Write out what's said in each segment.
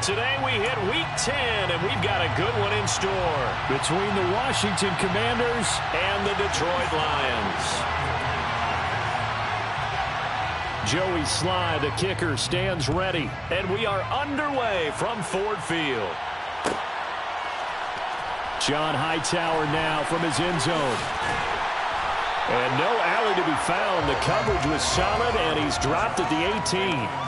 Today we hit Week 10, and we've got a good one in store between the Washington Commanders and the Detroit Lions. Joey Sly, the kicker, stands ready, and we are underway from Ford Field. John Hightower now from his end zone. And no alley to be found. The coverage was solid, and he's dropped at the 18.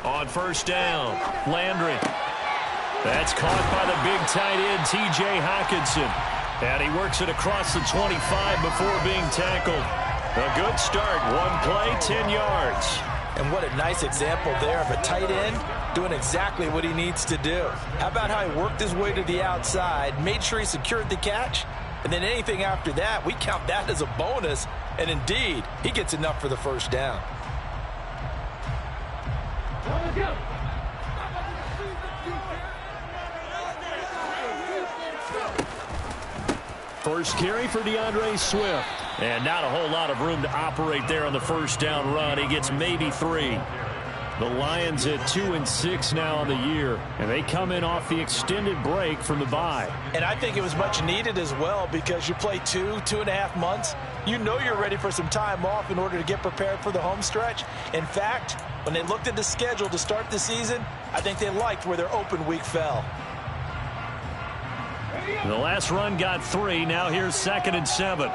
On first down, Landry. That's caught by the big tight end, T.J. Hockenson. And he works it across the 25 before being tackled. A good start. One play, 10 yards. And what a nice example there of a tight end doing exactly what he needs to do. How about how he worked his way to the outside, made sure he secured the catch, and then anything after that, we count that as a bonus. And indeed, he gets enough for the first down. First carry for DeAndre Swift. And not a whole lot of room to operate there on the first down run. He gets maybe 3. The Lions at 2-6 now on the year. And they come in off the extended break from the bye. And I think it was much needed as well, because you play 2.5 months. You know you're ready for some time off in order to get prepared for the home stretch. In fact, when they looked at the schedule to start the season, I think they liked where their open week fell. The last run got 3. Now here's 2nd and 7.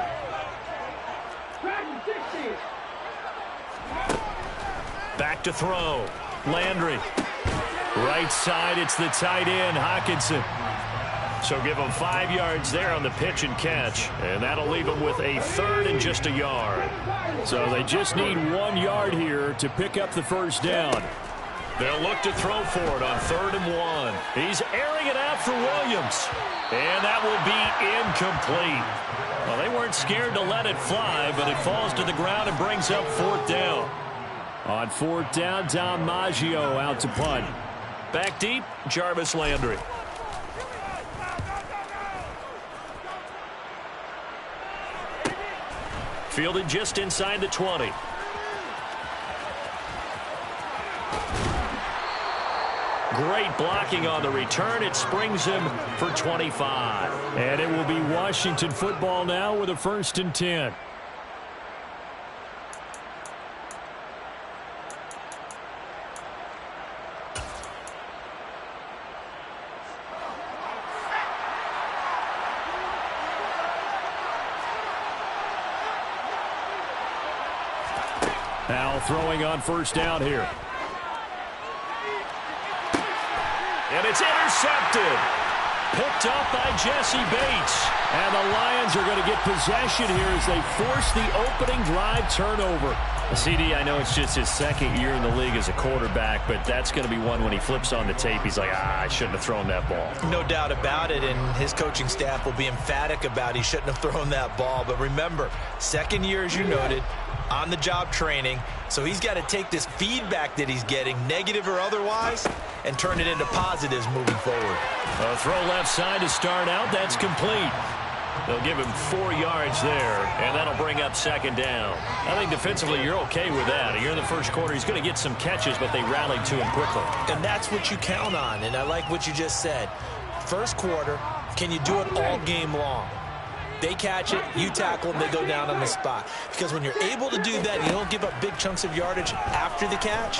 Back to throw. Landry. Right side, it's the tight end, Hockenson. So give him 5 yards there on the pitch and catch. And that'll leave him with a 3rd and just a yard. So they just need 1 yard here to pick up the first down. They'll look to throw for it on 3rd and 1. He's airing it out for Williams. And that will be incomplete. Well, they weren't scared to let it fly, but it falls to the ground and brings up 4th down. On 4th down, Dom Maggio out to punt. Back deep, Jarvis Landry. Fielded just inside the 20. Great blocking on the return. It springs him for 25. And it will be Washington football now with a 1st and 10. Now throwing on first down here. And it's intercepted. Picked up by Jesse Bates. And the Lions are going to get possession here as they force the opening drive turnover. CD, I know it's just his 2nd year in the league as a quarterback, but that's going to be one when he flips on the tape. He's like, I shouldn't have thrown that ball. No doubt about it, and his coaching staff will be emphatic about he shouldn't have thrown that ball. But remember, 2nd year, as you noted, on-the-job training. So he's got to take this feedback that he's getting, negative or otherwise, and turn it into positives moving forward. A throw left side to start out. That's complete. They'll give him 4 yards there, and that'll bring up 2nd down. I think defensively you're okay with that. You're in the first quarter. He's going to get some catches, but they rallied to him quickly. And that's what you count on, and I like what you just said. First quarter, can you do it all game long? They catch it, you tackle them, they go down on the spot. Because when you're able to do that, you don't give up big chunks of yardage after the catch,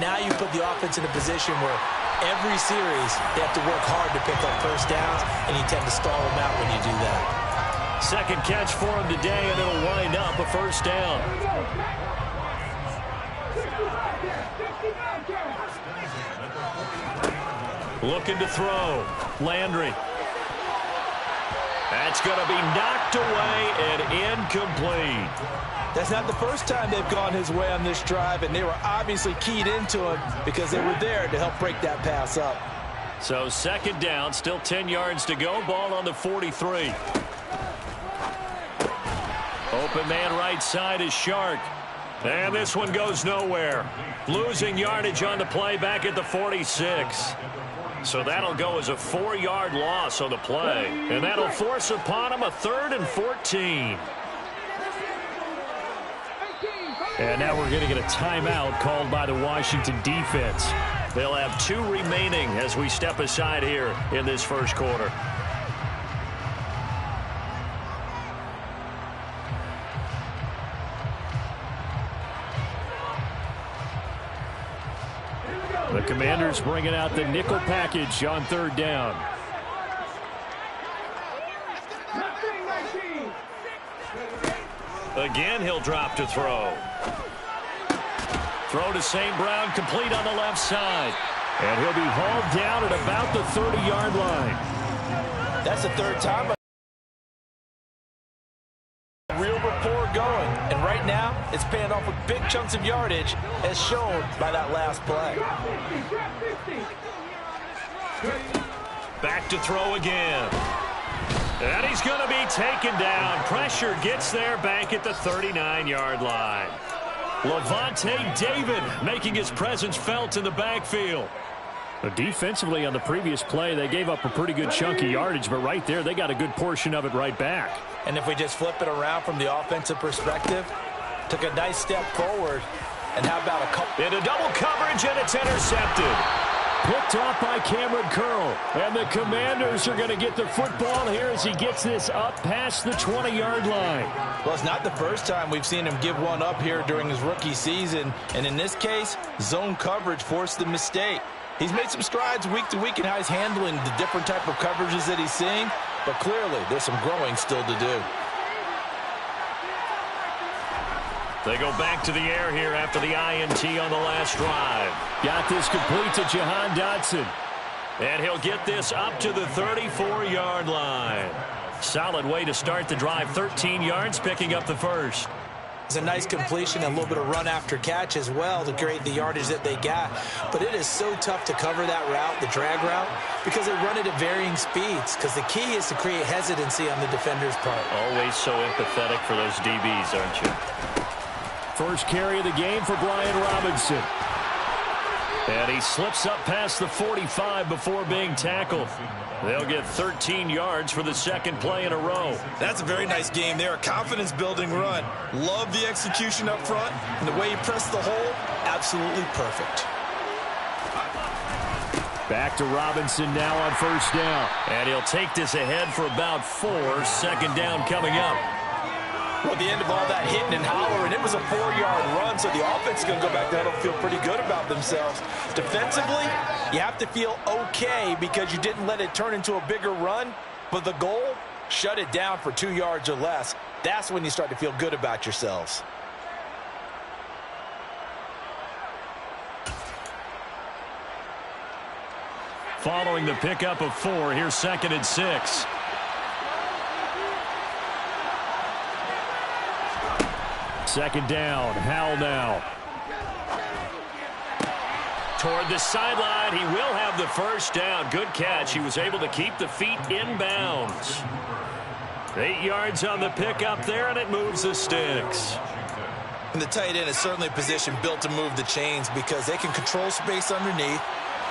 now you put the offense in a position where every series they have to work hard to pick up first downs, and you tend to stall them out when you do that. 2nd catch for him today, and it'll wind up a first down. Looking to throw. Landry. That's going to be knocked away and incomplete. That's not the first time they've gone his way on this drive, and they were obviously keyed into him because they were there to help break that pass up. So 2nd down, still 10 yards to go. Ball on the 43. Open man right side is Shark. And this one goes nowhere. Losing yardage on the play back at the 46. So that'll go as a 4-yard loss on the play. And that'll force upon him a 3rd and 14. And now we're going to get a timeout called by the Washington defense. They'll have 2 remaining as we step aside here in this first quarter. The Commanders bringing out the nickel package on 3rd down. Again, he'll drop to throw. Throw to St. Brown, complete on the left side. And he'll be hauled down at about the 30-yard line. That's the 3rd time. Real rapport going. And right now, it's paying off with big chunks of yardage, as shown by that last play. Back to throw again. And he's going to be taken down. Pressure gets there back at the 39-yard line. Levante David making his presence felt in the backfield. Defensively on the previous play, they gave up a pretty good chunk of yardage, but right there, they got a good portion of it right back. And if we just flip it around from the offensive perspective, took a nice step forward, and how about a couple? Into double coverage, and it's intercepted. Picked off by Cameron Curl. And the Commanders are going to get the football here as he gets this up past the 20-yard line. Well, it's not the first time we've seen him give one up here during his rookie season. And in this case, zone coverage forced the mistake. He's made some strides week to week in how he's handling the different type of coverages that he's seeing. But clearly, there's some growing still to do. They go back to the air here after the INT on the last drive. Got this complete to Jahan Dotson. And he'll get this up to the 34-yard line. Solid way to start the drive. 13 yards, picking up the first. It's a nice completion and a little bit of run after catch as well to create the yardage that they got. But it is so tough to cover that route, the drag route, because they run it at varying speeds. Because the key is to create hesitancy on the defender's part. Always so empathetic for those DBs, aren't you? First carry of the game for Brian Robinson. And he slips up past the 45 before being tackled. They'll get 13 yards for the second play in a row. That's a very nice game there. A confidence-building run. Love the execution up front. And the way he pressed the hole, absolutely perfect. Back to Robinson now on first down. And he'll take this ahead for about 4. Second down coming up. Well, at the end of all that hitting and hollering, it was a 4-yard run, so the offense is going to go back down and feel pretty good about themselves. Defensively, you have to feel okay because you didn't let it turn into a bigger run, but the goal, shut it down for 2 yards or less. That's when you start to feel good about yourselves. Following the pickup of 4, here's 2nd and 6. Second down, Howell now. Toward the sideline, he will have the first down. Good catch. He was able to keep the feet inbounds. 8 yards on the pickup there, and it moves the sticks. And the tight end is certainly a position built to move the chains because they can control space underneath.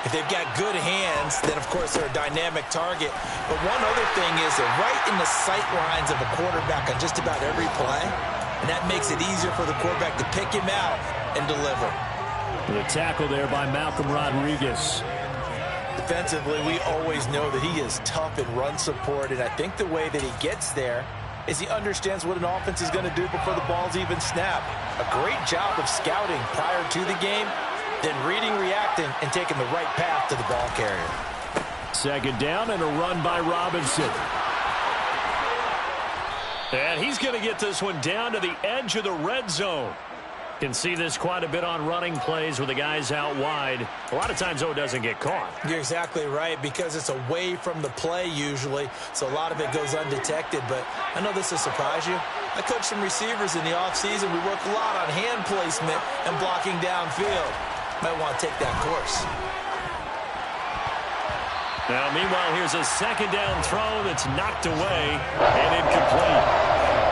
If they've got good hands, then, of course, they're a dynamic target. But one other thing is they're right in the sight lines of a quarterback on just about every play. And that makes it easier for the quarterback to pick him out and deliver. The tackle there by Malcolm Rodriguez. Defensively, we always know that he is tough in run support. And I think the way that he gets there is he understands what an offense is going to do before the ball's even snapped. A great job of scouting prior to the game, then reading, reacting, and taking the right path to the ball carrier. Second down and a run by Robinson. And he's going to get this one down to the edge of the red zone. Can see this quite a bit on running plays with the guys out wide. A lot of times, though, it doesn't get caught. You're exactly right because it's away from the play usually, so a lot of it goes undetected. But I know this will surprise you. I coached some receivers in the offseason. We work a lot on hand placement and blocking downfield. Might want to take that course. Now, meanwhile, here's a second down throw that's knocked away and incomplete.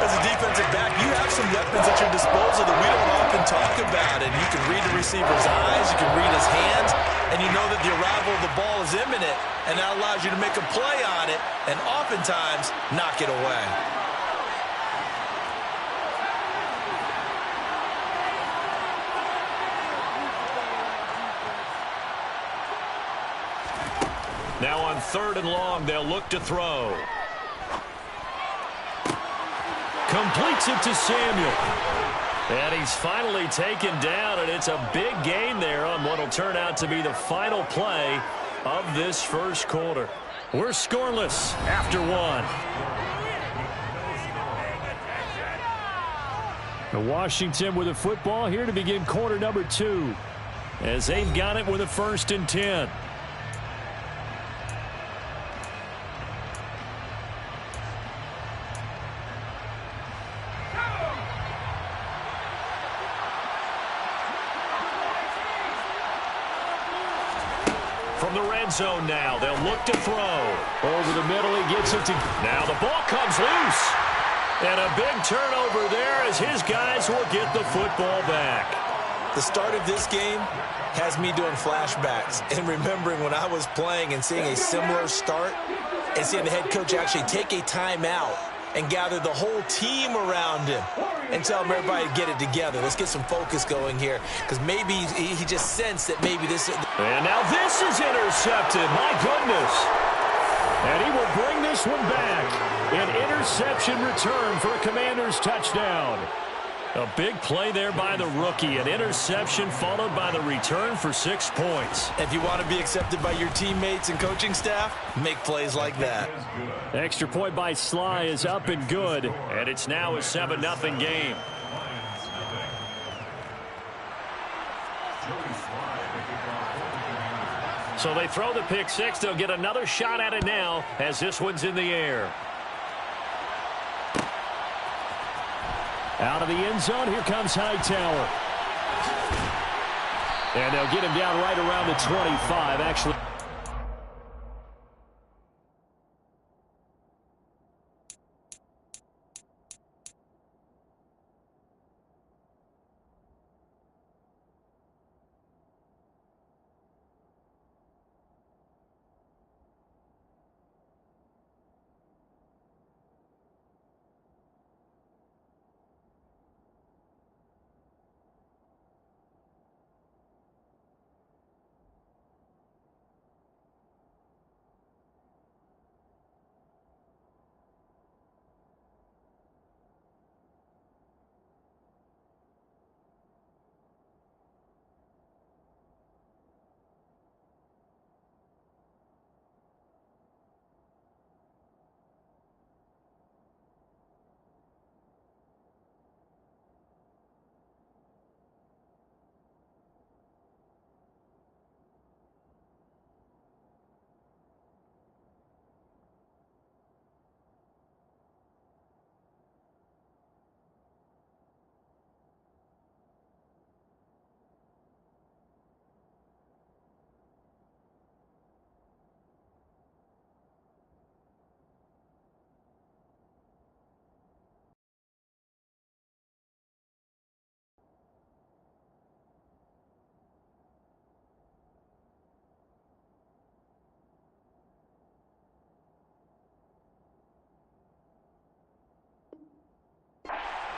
As a defensive back, you have some weapons at your disposal that we don't often talk about it. You can read the receiver's eyes, you can read his hands, and you know that the arrival of the ball is imminent, and that allows you to make a play on it and oftentimes knock it away. Now on 3rd and long, they'll look to throw. Completes it to Samuel. And he's finally taken down, and it's a big gain there on what will turn out to be the final play of this first quarter. We're scoreless after 1. Washington with the football here to begin quarter number 2, as they've got it with a 1st and 10. From the red zone now, they'll look to throw. Over the middle, he gets it to... Now the ball comes loose. And a big turnover there as his guys will get the football back. The start of this game has me doing flashbacks and remembering when I was playing and seeing a similar start and seeing the head coach actually take a timeout and gather the whole team around him and tell him everybody to get it together. Let's get some focus going here, because maybe he just sensed that maybe this... And now this is intercepted. My goodness. And he will bring this one back. An interception return for a Commanders touchdown. A big play there by the rookie. An interception followed by the return for 6 points. If you want to be accepted by your teammates and coaching staff, make plays like that. Extra point by Sly is up and good. And it's now a 7-0 game. So they throw the pick six. They'll get another shot at it now as this one's in the air. Out of the end zone, here comes Hightower. And they'll get him down right around the 25, actually.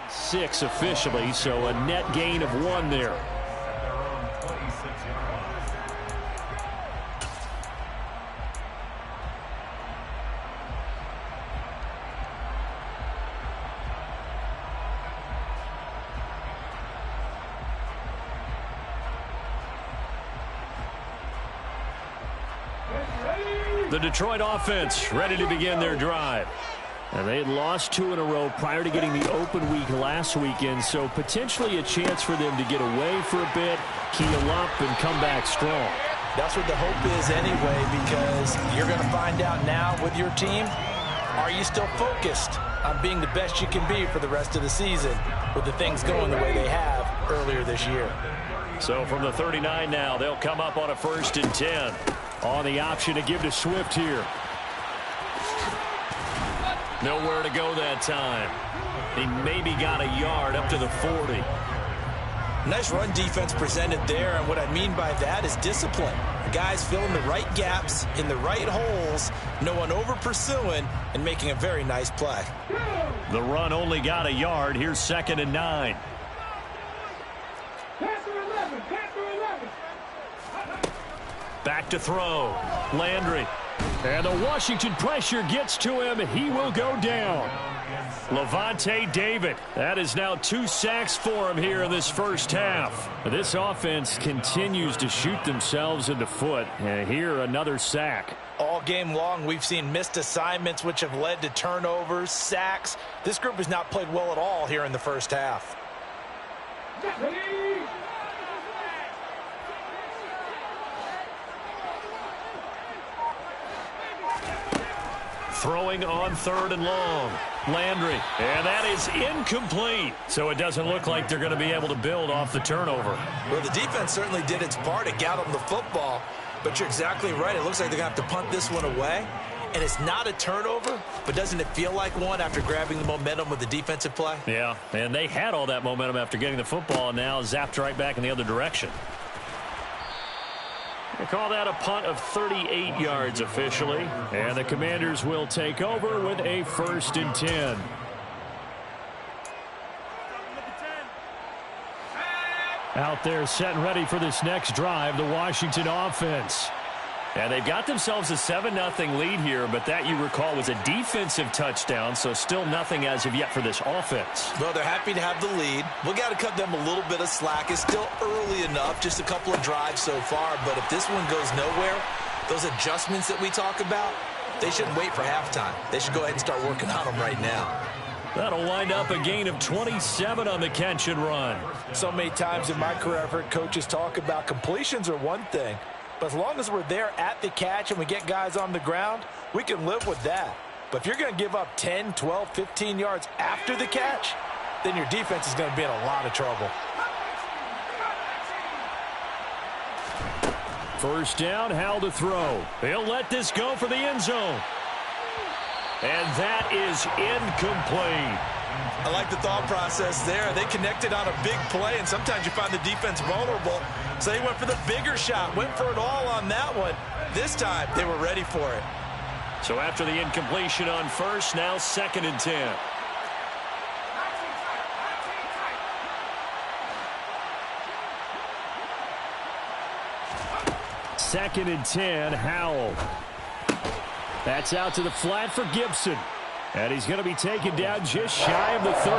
Six officially, so a net gain of 1 there. The Detroit offense ready to begin their drive. And they had lost 2 in a row prior to getting the open week last weekend, so potentially a chance for them to get away for a bit, keel up, and come back strong. That's what the hope is anyway, because you're going to find out now with your team, are you still focused on being the best you can be for the rest of the season with the things going the way they have earlier this year? So from the 39 now, they'll come up on a 1st and 10. On the option to give to Swift here. Nowhere to go that time. He maybe got a yard up to the 40. Nice run defense presented there, and what I mean by that is discipline. The guys filling the right gaps in the right holes, no one over-pursuing, and making a very nice play. The run only got a yard. Here's 2nd and 9. Back to throw. Landry. And the Washington pressure gets to him. He will go down. Levante David. That is now 2 sacks for him here in this first half. This offense continues to shoot themselves in the foot. And here, another sack. All game long, we've seen missed assignments, which have led to turnovers, sacks. This group has not played well at all here in the first half. Throwing on 3rd and long. Landry. And that is incomplete. So it doesn't look like they're going to be able to build off the turnover. Well, the defense certainly did its part to get them the football. But you're exactly right. It looks like they're going to have to punt this one away. And it's not a turnover, but doesn't it feel like one after grabbing the momentum with the defensive play? Yeah, and they had all that momentum after getting the football, and now zapped right back in the other direction. They call that a punt of 38 yards officially. And the Commanders will take over with a 1st and 10. Out there set and ready for this next drive, the Washington offense. And they've got themselves a 7-0 lead here, but that, you recall, was a defensive touchdown, so still nothing as of yet for this offense. Well, they're happy to have the lead. We got to cut them a little bit of slack. It's still early enough, just a couple of drives so far, but if this one goes nowhere, those adjustments that we talk about, they shouldn't wait for halftime. They should go ahead and start working on them right now. That'll wind up a gain of 27 on the catch and run. So many times in my career, I've heard coaches talk about completions are one thing, but as long as we're there at the catch and we get guys on the ground, we can live with that. But if you're going to give up 10, 12, 15 yards after the catch, then your defense is going to be in a lot of trouble. 1st down, Howell to throw. He'll let this go for the end zone. And that is incomplete. I like the thought process there. They connected on a big play, and sometimes you find the defense vulnerable. So they went for the bigger shot, went for it all on that one. This time, they were ready for it. So after the incompletion on 1st, now 2nd and 10. Second and 10, Howell. That's out to the flat for Gibson. And he's going to be taken down just shy of the 35.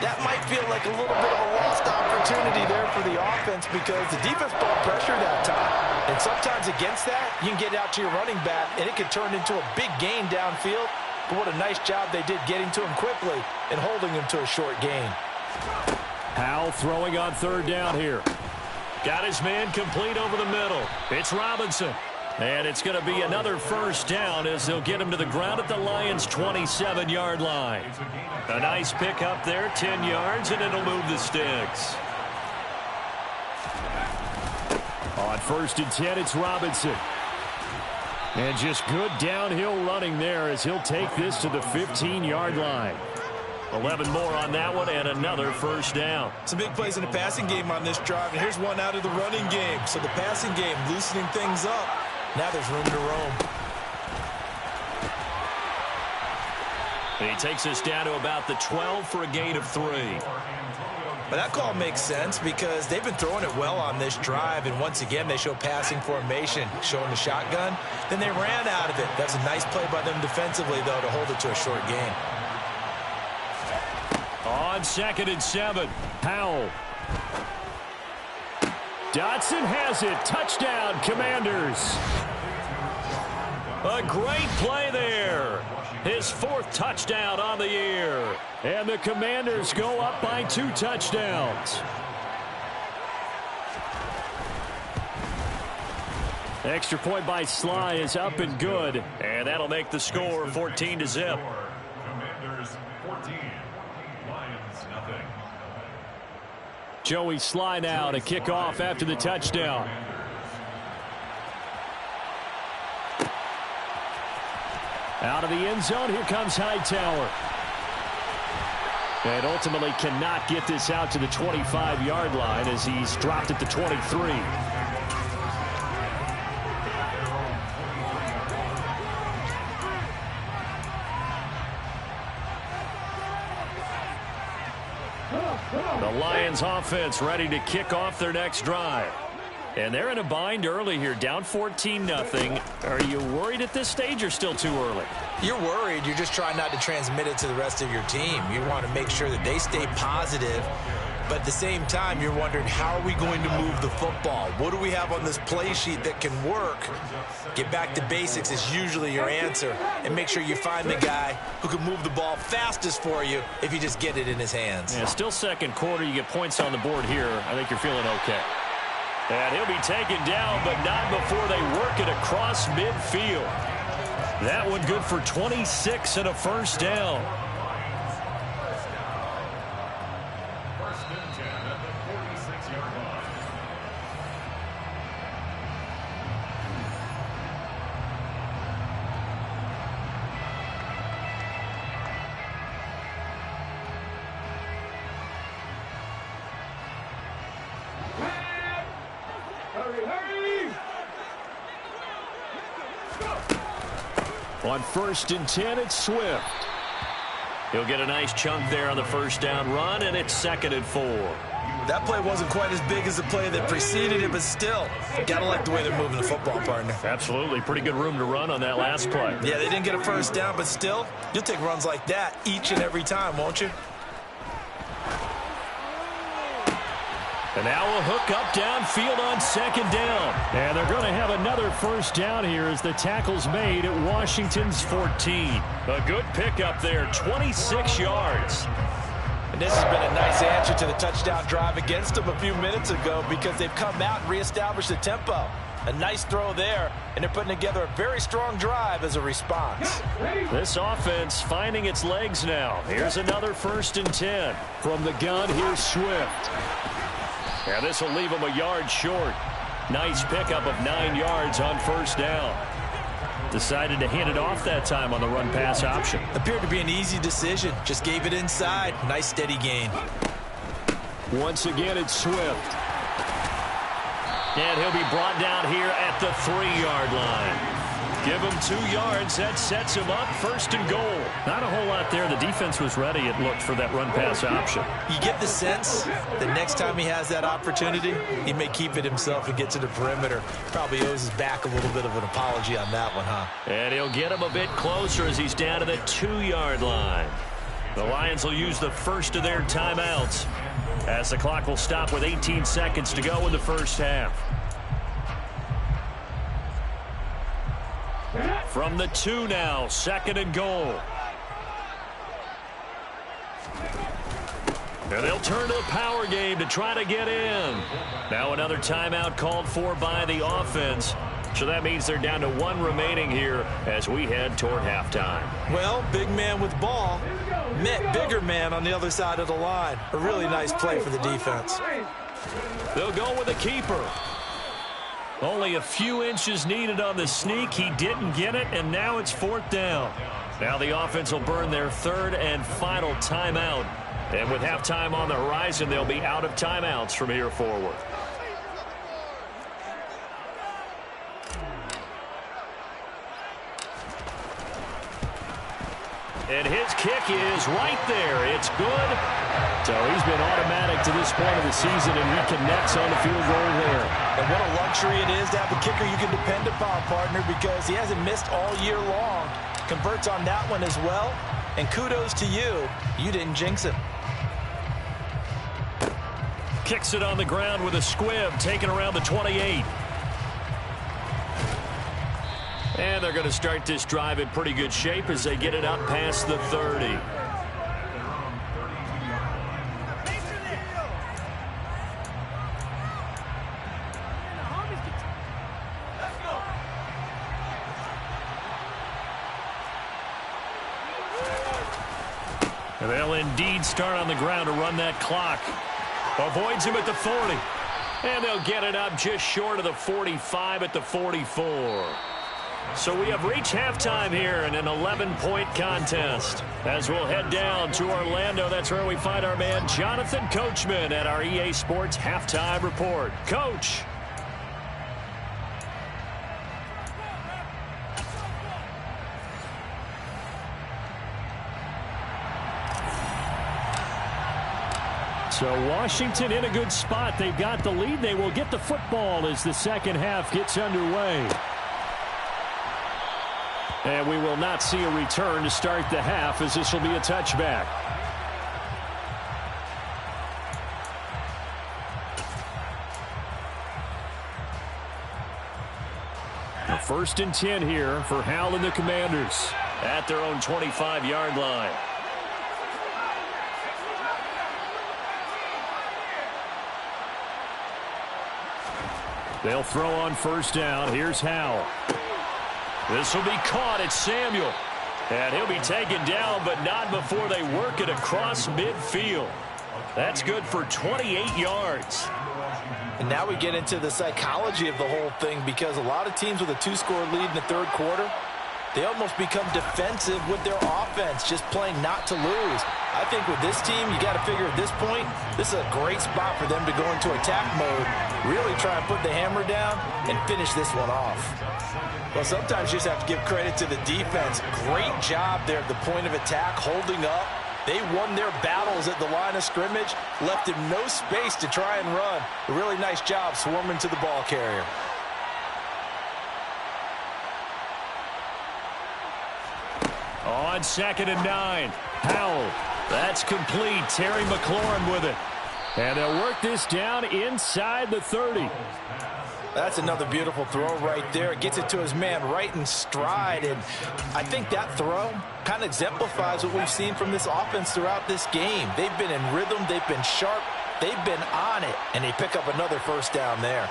That might feel like a little bit of a lost opportunity there for the offense because the defense brought pressure that time. And sometimes against that, you can get out to your running back, and it can turn into a big gain downfield. But what a nice job they did getting to him quickly and holding him to a short gain. Howell throwing on 3rd down here. Got his man complete over the middle. It's Robinson. And it's going to be another 1st down as they'll get him to the ground at the Lions' 27-yard line. A nice pickup there, 10 yards, and it'll move the sticks. On 1st and 10, it's Robinson. And just good downhill running there as he'll take this to the 15-yard line. 11 more on that one and another 1st down. Some big plays in the passing game on this drive, and here's one out of the running game. So the passing game loosening things up. Now there's room to roam. He takes us down to about the 12 for a gain of 3. But that call makes sense because they've been throwing it well on this drive, and once again they show passing formation, showing the shotgun. Then they ran out of it. That's a nice play by them defensively, though, to hold it to a short gain. On 2nd and 7, Howell. Dotson has it. Touchdown, Commanders. A great play there. His 4th touchdown on the year. And the Commanders go up by 2 touchdowns. Extra point by Sly is up and good. And that'll make the score 14-0. Commanders 14, Lions nothing. Joey Sly now to kick off after the touchdown. Out of the end zone, here comes Hightower. And ultimately cannot get this out to the 25-yard line as he's dropped at the 23. The Lions offense ready to kick off their next drive. And they're in a bind early here, down 14-0. Are you worried at this stage or still too early? You're worried. You're just trying not to transmit it to the rest of your team. You want to make sure that they stay positive. But at the same time, you're wondering, how are we going to move the football? What do we have on this play sheet that can work? Get back to basics is usually your answer. And make sure you find the guy who can move the ball fastest for you if you just get it in his hands. Yeah, still second quarter. You get points on the board here. I think you're feeling okay. And he'll be taken down, but not before they work it across midfield. That one good for 26 and a first down. First and 10 at the 46-yard line. On first and 10, it's Swift. He'll get a nice chunk there on the first down run, and it's 2nd and 4. That play wasn't quite as big as the play that preceded it, but still, got to like the way they're moving the football, partner. Absolutely. Pretty good room to run on that last play. Yeah, they didn't get a first down, but still, you'll take runs like that each and every time, won't you? And now a hook up downfield on 2nd down. And they're going to have another first down here as the tackle's made at Washington's 14. A good pickup there, 26 yards. And this has been a nice answer to the touchdown drive against them a few minutes ago because they've come out and reestablished the tempo. A nice throw there, and they're putting together a very strong drive as a response. This offense finding its legs now. Here's another 1st and 10. From the gun, here's Swift. And this will leave him a yard short. Nice pickup of 9 yards on first down. Decided to hand it off that time on the run-pass option. Appeared to be an easy decision. Just gave it inside. Nice steady gain. Once again, it's Swift. And he'll be brought down here at the 3-yard line. Give him 2 yards. That sets him up 1st and goal. Not a whole lot there. The defense was ready, it looked, for that run-pass option. You get the sense that next time he has that opportunity, he may keep it himself and get to the perimeter. Probably owes his back a little bit of an apology on that one, huh? And he'll get him a bit closer as he's down to the 2-yard line. The Lions will use the first of their timeouts as the clock will stop with 18 seconds to go in the first half. From the 2 now, 2nd and goal. And they'll turn to the power game to try to get in. Now another timeout called for by the offense. So that means they're down to 1 remaining here as we head toward halftime. Well, big man with ball met bigger man on the other side of the line. A really nice play for the defense. They'll go with the keeper. Only a few inches needed on the sneak. He didn't get it, and now it's 4th down. Now the offense will burn their 3rd and final timeout. And with halftime on the horizon, they'll be out of timeouts from here forward. And his kick is right there. It's good. So he's been automatic to this point of the season, and he connects on the field goal there. And what a luxury it is to have a kicker you can depend upon, partner, because he hasn't missed all year long. Converts on that one as well. And kudos to you. You didn't jinx him. Kicks it on the ground with a squib, taken around the 28. And they're going to start this drive in pretty good shape as they get it up past the 30. And they'll indeed start on the ground to run that clock. Avoids him at the 40. And they'll get it up just short of the 45 at the 44. So we have reached halftime here in an 11-point contest. As we'll head down to Orlando, that's where we find our man Jonathan Coachman at our EA Sports Halftime Report. Coach. So Washington in a good spot. They've got the lead. They will get the football as the second half gets underway. And we will not see a return to start the half, as this will be a touchback. A 1st and 10 here for Howell and the Commanders at their own 25-yard line. They'll throw on 1st down. Here's Howell. This will be caught. It's Samuel. And he'll be taken down, but not before they work it across midfield. That's good for 28 yards. And now we get into the psychology of the whole thing, because a lot of teams with a 2-score lead in the 3rd quarter, they almost become defensive with their offense, just playing not to lose. I think with this team, you got to figure at this point, this is a great spot for them to go into attack mode, really try and put the hammer down and finish this one off. Well, sometimes you just have to give credit to the defense. Great job there at the point of attack, holding up. They won their battles at the line of scrimmage, left him no space to try and run. A really nice job swarming to the ball carrier. On 2nd and 9, Howell. That's complete. Terry McLaurin with it. And they'll work this down inside the 30. That's another beautiful throw right there. Gets it to his man right in stride. And I think that throw kind of exemplifies what we've seen from this offense throughout this game. They've been in rhythm. They've been sharp. They've been on it. And they pick up another 1st down there.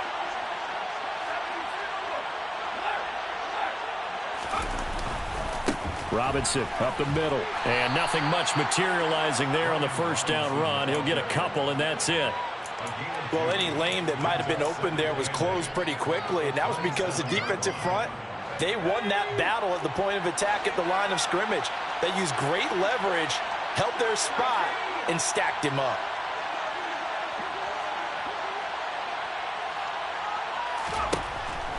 Robinson up the middle. And nothing much materializing there on the 1st down run. He'll get a couple, and that's it. Well, any lane that might have been open there was closed pretty quickly, and that was because the defensive front, they won that battle at the point of attack at the line of scrimmage. They used great leverage, held their spot, and stacked him up.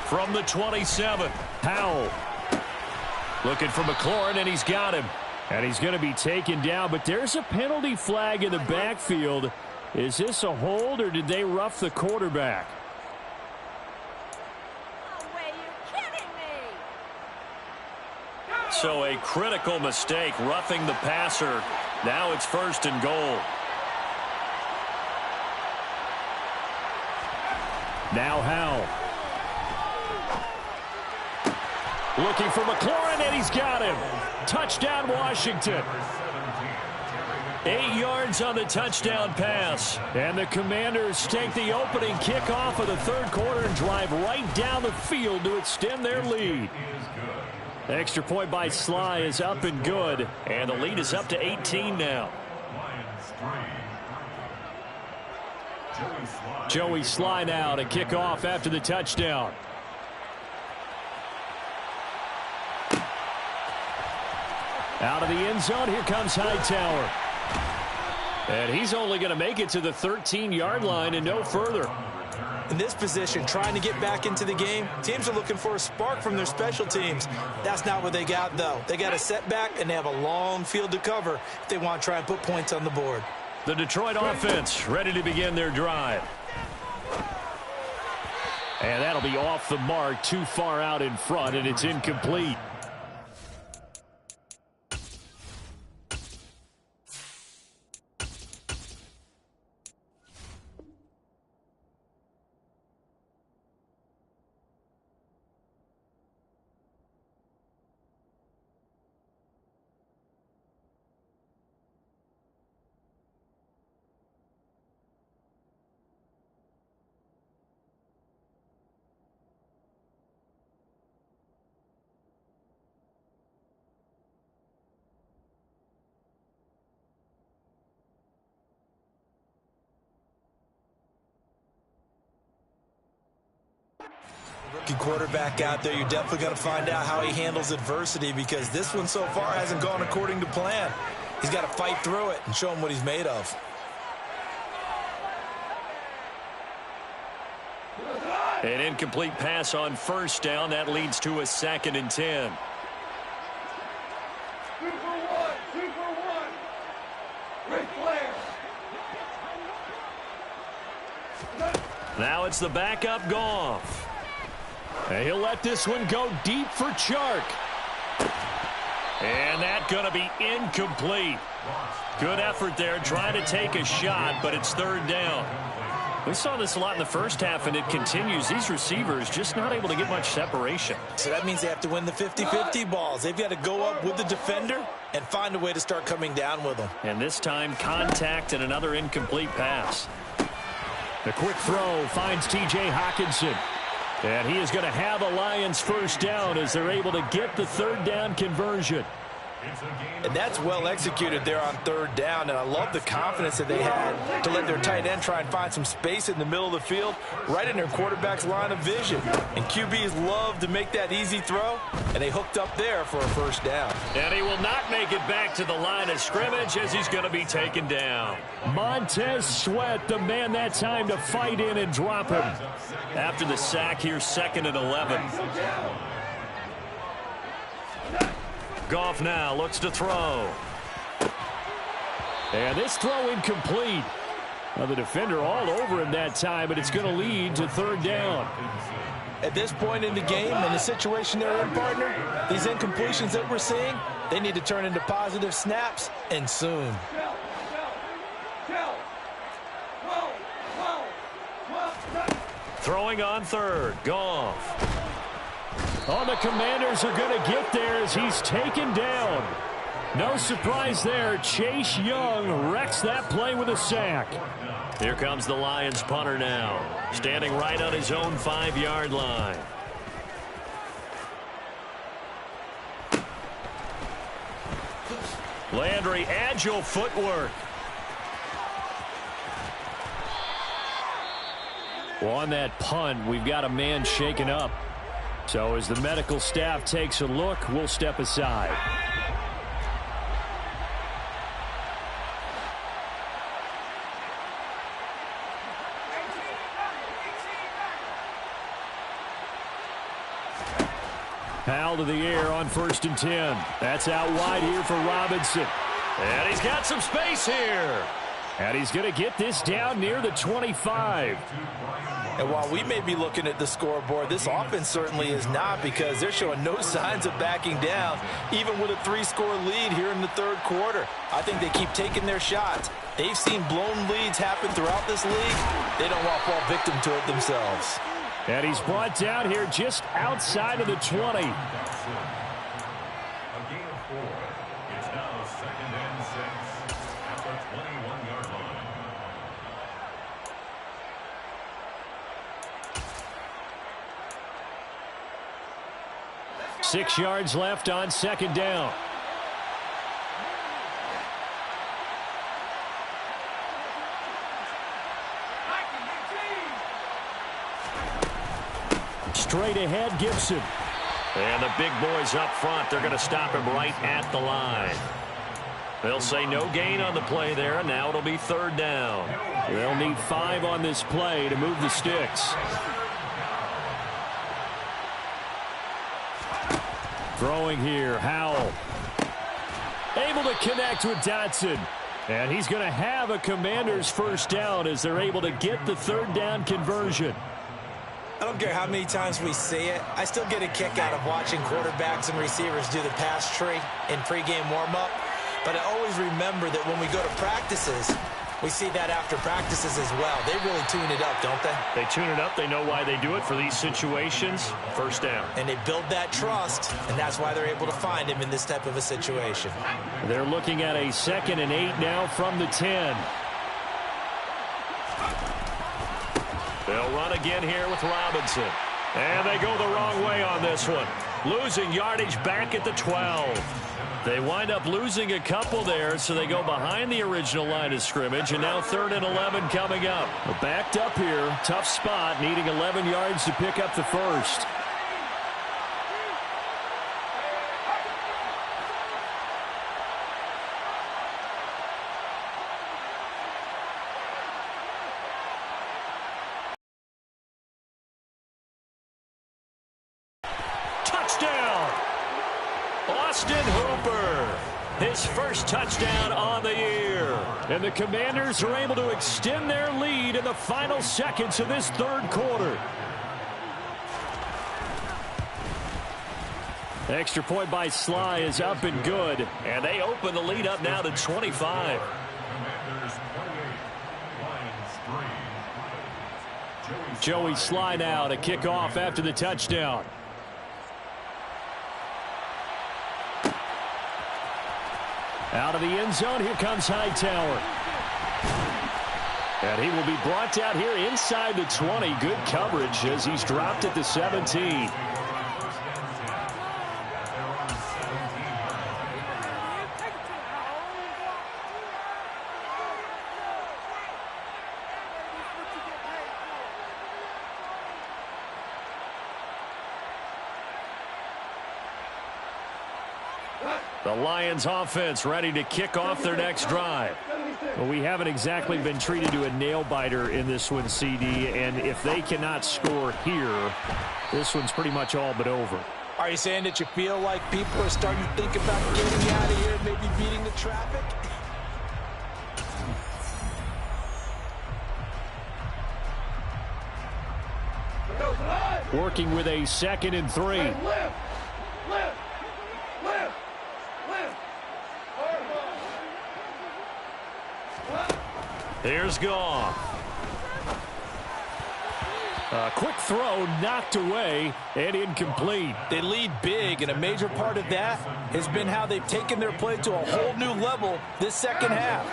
From the 27, Howell. Looking for McLaurin, and he's got him. And he's going to be taken down, but there's a penalty flag in the backfield. Is this a hold, or did they rough the quarterback? No way, you're kidding me. So a critical mistake, roughing the passer. Now it's 1st and goal. Now Howell. Looking for McLaurin, and he's got him. Touchdown, Washington. 8 yards on the touchdown pass. And the Commanders take the opening kickoff of the 3rd quarter and drive right down the field to extend their lead. Extra point by Sly is up and good. And the lead is up to 18 now. Joey Sly now to kick off after the touchdown. Out of the end zone, here comes Hightower. And he's only going to make it to the 13-yard line and no further. In this position, trying to get back into the game, teams are looking for a spark from their special teams. That's not what they got, though. They got a setback, and they have a long field to cover if they want to try and put points on the board. The Detroit offense ready to begin their drive. And that'll be off the mark, too far out in front, and it's incomplete. Rookie quarterback out there, you're definitely going to find out how he handles adversity, because this one so far hasn't gone according to plan. He's got to fight through it and show him what he's made of. An incomplete pass on first down. That leads to a 2nd and 10. Now it's the backup Goff. And he'll let this one go deep for Chark. And that's going to be incomplete. Good effort there, trying to take a shot, but it's 3rd down. We saw this a lot in the first half, and it continues. These receivers just not able to get much separation. So that means they have to win the 50-50 balls. They've got to go up with the defender and find a way to start coming down with them. And this time, contact and another incomplete pass. The quick throw finds T.J. Hockenson. And he is going to have a Lions first down as they're able to get the 3rd down conversion. And that's well executed there on 3rd down, and I love the confidence that they had to let their tight end try and find some space in the middle of the field, right in their quarterback's line of vision. And QBs love to make that easy throw, and they hooked up there for a first down. And he will not make it back to the line of scrimmage as he's going to be taken down. Montez Sweat, the man that time to fight in and drop him. After the sack here, 2nd and 11. Goff now looks to throw. And this throw incomplete. Well, the defender all over him that time, but it's going to lead to 3rd down. At this point in the game and the situation they're in, partner, these incompletions that we're seeing, they need to turn into positive snaps, and soon. Throwing on 3rd, Goff. Oh, the Commanders are going to get there as he's taken down. No surprise there. Chase Young wrecks that play with a sack. Here comes the Lions punter now, standing right on his own 5-yard line. Landry, agile footwork. Well, on that punt, we've got a man shaken up. So as the medical staff takes a look, we'll step aside. Powell to the air on 1st and 10. That's out wide here for Robinson. And he's got some space here. And he's going to get this down near the 25. And while we may be looking at the scoreboard, this offense certainly is not, because they're showing no signs of backing down, even with a 3-score lead here in the 3rd quarter. I think they keep taking their shots. They've seen blown leads happen throughout this league. They don't want to fall victim to it themselves. And he's brought down here just outside of the 20. It's now 2nd and 6 at the 21-yard line. 6 yards left on 2nd down. Straight ahead, Gibson. And the big boys up front, they're going to stop him right at the line. They'll say no gain on the play there, and now it'll be 3rd down. They'll need 5 on this play to move the sticks. Throwing here, Howell. Able to connect with Dotson. And he's going to have a Commanders first down as they're able to get the 3rd down conversion. I don't care how many times we see it. I still get a kick out of watching quarterbacks and receivers do the pass tree in pregame warm-up. But I always remember that when we go to practices, we see that after practices as well. They really tune it up, don't they? They tune it up. They know why they do it for these situations. First down. And they build that trust, and that's why they're able to find him in this type of a situation. They're looking at a 2nd and 8 now from the 10. They'll run again here with Robinson. And they go the wrong way on this one. Losing yardage back at the 12. They wind up losing a couple there, so they go behind the original line of scrimmage, and now 3rd and 11 coming up. Backed up here, tough spot, needing 11 yards to pick up the first. Touchdown! Austin Hooper, his first touchdown on the year. And the Commanders are able to extend their lead in the final seconds of this 3rd quarter. Extra point by Sly is up and good. And they open the lead up now to 25. Joey Sly now to kick off after the touchdown. Out of the end zone, here comes Hightower. And he will be brought down here inside the 20. Good coverage as he's dropped at the 17. The Lions offense ready to kick off their next drive. Well, we haven't exactly been treated to a nail-biter in this one, CD, and if they cannot score here, this one's pretty much all but over. Are you saying that you feel like people are starting to think about getting out of here and maybe beating the traffic? Working with a 2nd and 3. Here's Goff. A quick throw knocked away and incomplete. They lead big, and a major part of that has been how they've taken their play to a whole new level this second half.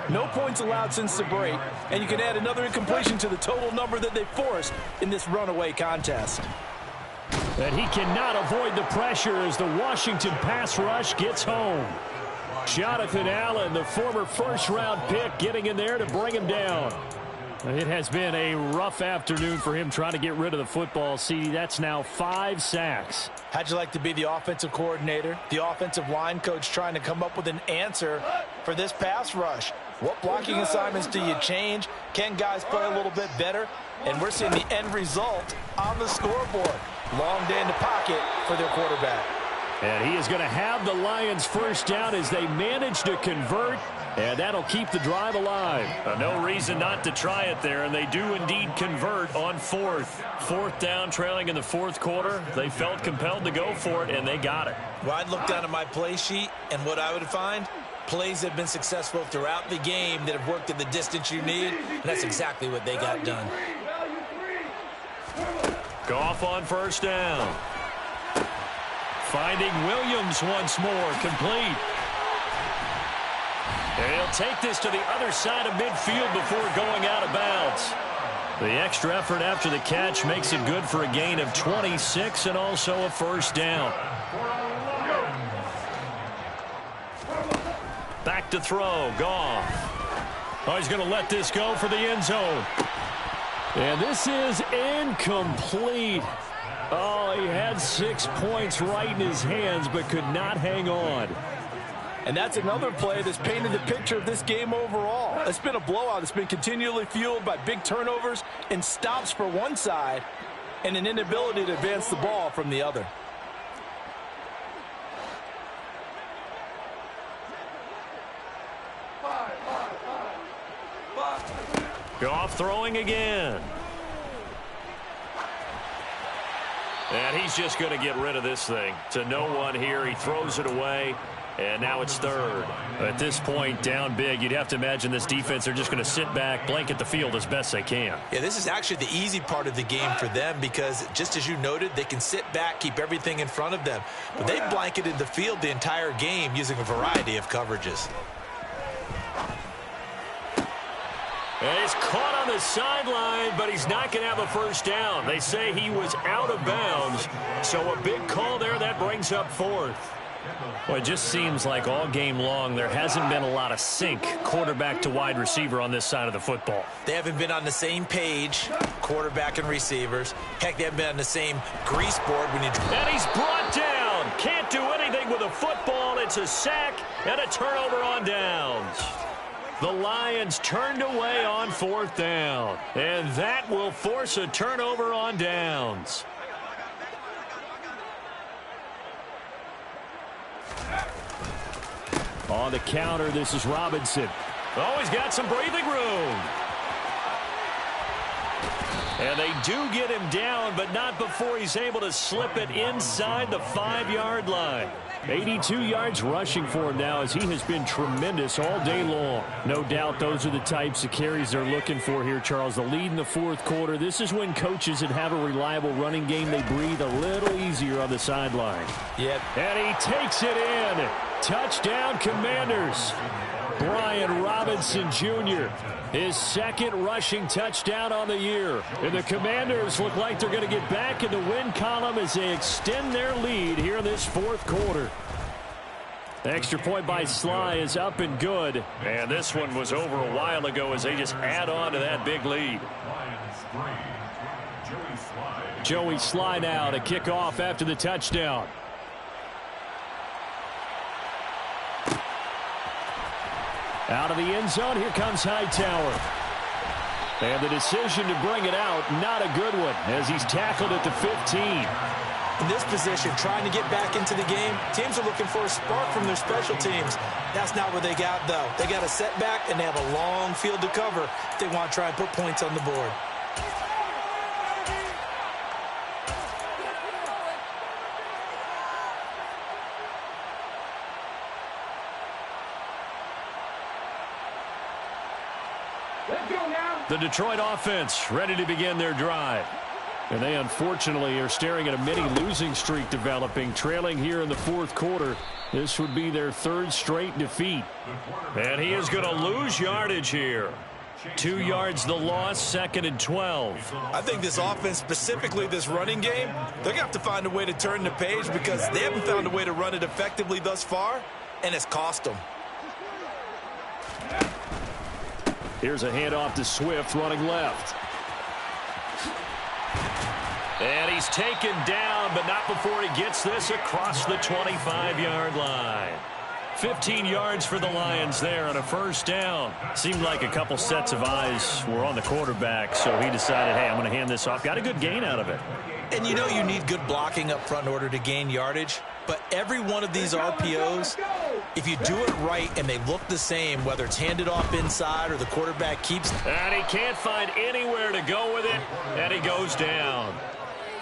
No points allowed since the break, and you can add another incompletion to the total number that they forced in this runaway contest. And he cannot avoid the pressure as the Washington pass rush gets home. Jonathan Allen, the former first-round pick, getting in there to bring him down. It has been a rough afternoon for him trying to get rid of the football. See, that's now 5 sacks. How'd you like to be the offensive coordinator, the offensive line coach trying to come up with an answer for this pass rush? What blocking assignments do you change? Can guys play a little bit better? And we're seeing the end result on the scoreboard. Long day in the pocket for their quarterback. And he is going to have the Lions first down as they manage to convert, and that'll keep the drive alive. No reason not to try it there, and they do indeed convert on 4th. 4th down, trailing in the 4th quarter. They felt compelled to go for it, and they got it. Well, I'd look down at my play sheet, and what I would find, plays have been successful throughout the game that have worked at the distance you need, and that's exactly what they got done. Goff on first down. Finding Williams once more, complete. And he'll take this to the other side of midfield before going out of bounds. The extra effort after the catch makes it good for a gain of 26 and also a first down. Back to throw, Goff. Oh, he's going to let this go for the end zone. And this is incomplete. Oh, he had 6 points right in his hands, but could not hang on. And that's another play that's painted the picture of this game overall. It's been a blowout. It's been continually fueled by big turnovers and stops for one side and an inability to advance the ball from the other. Goff throwing again. And he's just going to get rid of this thing. To no one here. He throws it away. And now it's 3rd. At this point, down big, you'd have to imagine this defense are just going to sit back, blanket the field as best they can. Yeah, this is actually the easy part of the game for them because, just as you noted, they can sit back, keep everything in front of them. But they've blanketed the field the entire game using a variety of coverages. And he's caught on the sideline, but he's not going to have a first down. They say he was out of bounds, so a big call there that brings up fourth. Well, it just seems like all game long there hasn't been a lot of sync quarterback to wide receiver on this side of the football. They haven't been on the same page, quarterback and receivers. Heck, they haven't been on the same grease board when you... And he's brought down. Can't do anything with a football. It's a sack and a turnover on downs. The Lions turned away on fourth down, and that will force a turnover on downs. On the counter, this is Robinson. Oh, he's got some breathing room. And they do get him down, but not before he's able to slip it inside the 5-yard line. 82 yards rushing for him now as he has been tremendous all day long. No doubt those are the types of carries they're looking for here, Charles. The lead in the fourth quarter. This is when coaches that have a reliable running game, they breathe a little easier on the sideline. Yep. And he takes it in. Touchdown, Commanders. Brian Robinson Jr., his second rushing touchdown on the year. And the Commanders look like they're going to get back in the win column as they extend their lead here in this fourth quarter. Extra point by Sly is up and good. And this one was over a while ago as they just add on to that big lead. Joey Sly now to kick off after the touchdown. Out of the end zone, here comes Hightower. And the decision to bring it out, not a good one, as he's tackled at the 15. In this position, trying to get back into the game, teams are looking for a spark from their special teams. That's not what they got, though. They got a setback, and they have a long field to cover if they want to try and put points on the board. The Detroit offense ready to begin their drive. And they unfortunately are staring at a mini losing streak developing, trailing here in the fourth quarter. This would be their third straight defeat. And he is going to lose yardage here. 2 yards the loss, 2nd and 12. I think this offense, specifically this running game, they're going to have to find a way to turn the page because they haven't found a way to run it effectively thus far, and it's cost them. Here's a handoff to Swift running left. And he's taken down, but not before he gets this across the 25-yard line. 15 yards for the Lions there on a first down. Seemed like a couple sets of eyes were on the quarterback, so he decided, hey, I'm going to hand this off. Got a good gain out of it. And you know you need good blocking up front in order to gain yardage, but every one of these RPOs, if you do it right and they look the same, whether it's handed off inside or the quarterback keeps... And he can't find anywhere to go with it, and he goes down.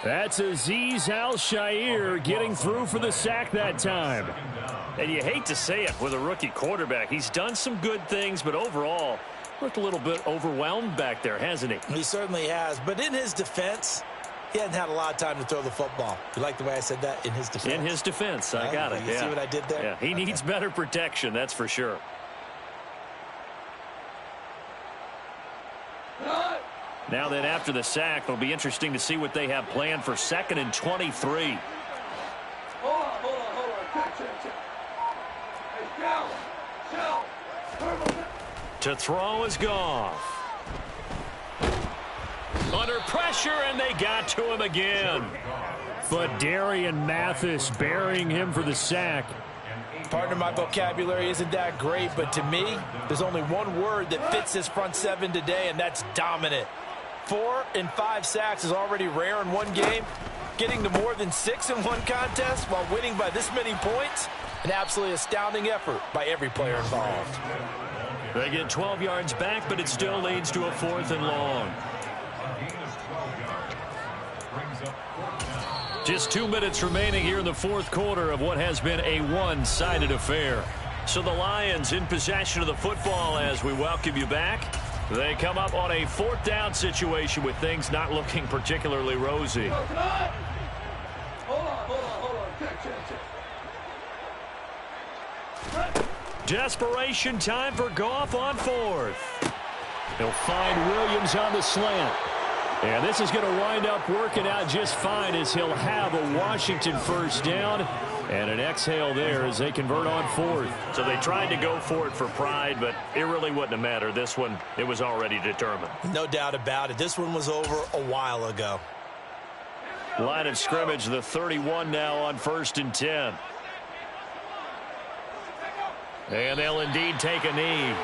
That's Azeez Al-Shaair getting through for the sack that time. And you hate to say it with a rookie quarterback. He's done some good things, but overall, looked a little bit overwhelmed back there, hasn't he? He certainly has, but in his defense, he hasn't had a lot of time to throw the football. You like the way I said that? In his defense. In his defense, I got it. You see what I did there? Yeah, he needs better protection, that's for sure. Now then, after the sack, it'll be interesting to see what they have planned for 2nd and 23. Hold on. Hey, To throw is Goff. Under pressure, and they got to him again. But Darian Mathis burying him for the sack. Partner, my vocabulary isn't that great, but to me, there's only one word that fits this front seven today, and that's dominant. 4 and 5 sacks is already rare in one game. Getting to more than 6 in one contest while winning by this many points, an absolutely astounding effort by every player involved. They get 12 yards back, but it still leads to a 4th and long. Just 2 minutes remaining here in the fourth quarter of what has been a one-sided affair. So the Lions in possession of the football as we welcome you back. They come up on a 4th down situation with things not looking particularly rosy. Hold on. Check. Desperation time for Goff on 4th. He'll find Williams on the slant. And this is going to wind up working out just fine as he'll have a Washington first down and an exhale there as they convert on fourth. So they tried to go for it for pride, but it really wouldn't have mattered. This one, it was already determined. No doubt about it. This one was over a while ago. Line of scrimmage, the 31 now on 1st and 10. And they'll indeed take a knee.